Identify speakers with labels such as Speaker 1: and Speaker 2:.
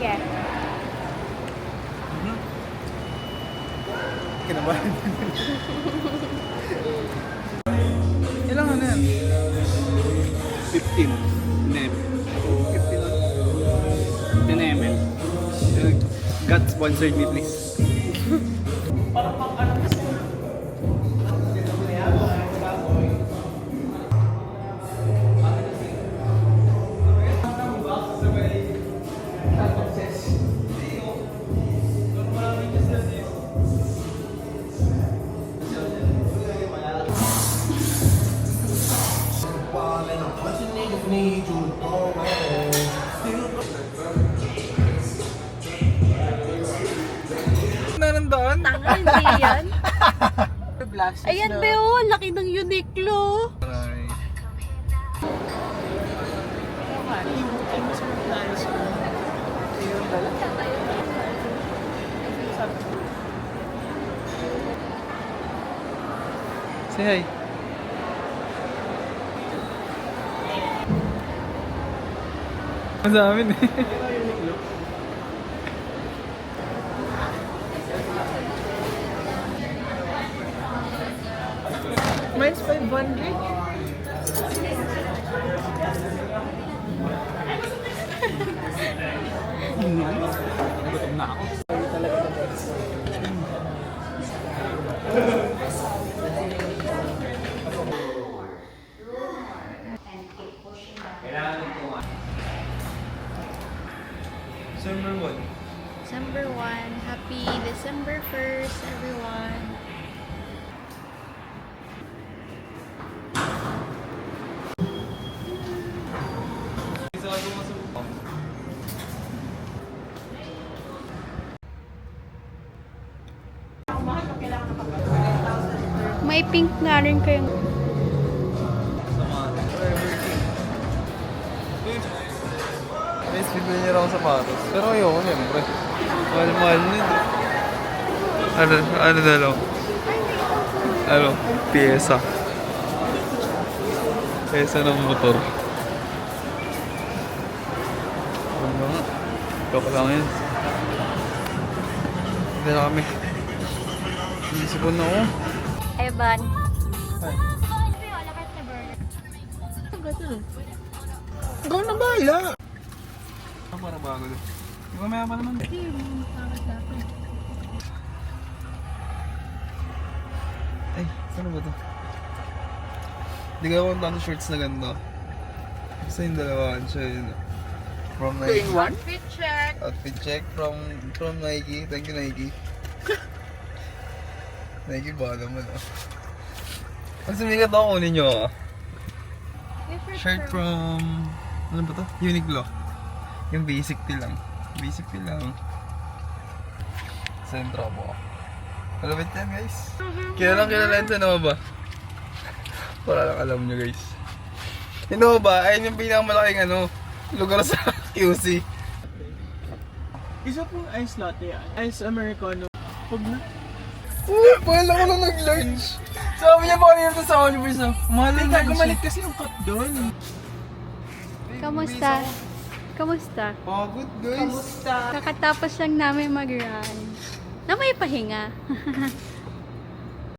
Speaker 1: Yes.
Speaker 2: Kinabahan. Ilang ano yan?
Speaker 3: 15. Hindi. 15 ml. God sponsored me please.
Speaker 2: Nanandaan?
Speaker 1: Tanga, hindi yan.
Speaker 2: Glasses
Speaker 1: Ayan,
Speaker 2: na.
Speaker 1: Beo. Laki ng Uniqlo.
Speaker 2: Aray. Say hi. Ang sa amin eh. Mine's 500.
Speaker 3: Gutom na ako.
Speaker 2: December 1.
Speaker 1: December 1. Happy December 1st, everyone. May pink nga rin kayong...
Speaker 2: Guys, bibili niya ako sapatos. Pero ayoko, siyempre. Mahal-mahal na yun. Ano na lang? Ano? Pyesa. Pyesa ng motor. Ano nga? Joke lang yun. Hindi na kami. Iisipon na ako.
Speaker 1: Evan.
Speaker 2: Ay. Ikaw na bahala. Para bago doon. Di ba may ama naman? Ay, ano ba to? Hindi ka ako ang shorts na ganda. Gusto yung dalawa. Siya yun. From Nike.
Speaker 1: Outfit check.
Speaker 2: Outfit check from Nike. Thank you, Nike. Nike ba naman ah. Pag sumigat ako, kunin nyo ah. Shirt from... Ano ba to? Uniqlo. Yung basic tee lang. Basic tee lang. Sentro po. Malapit yan guys. Kilala yan sa Nova. Para lang alam nyo guys. Yung Nova, ayun yung pinakamalaking ano, lugar sa QC.
Speaker 4: Isa pong ice latte, ice americano. Huwag na.
Speaker 2: Pala ko lang nag-lunch. Sabi niya pa kanina sa Oliver's na, mahal ang
Speaker 4: Teka,
Speaker 2: lunch.
Speaker 4: gumalit kasi yung cup doon.
Speaker 1: Kamusta? Kamusta?
Speaker 2: Pagod guys.
Speaker 1: Kakatapos lang namin mag-run. Na may pahinga.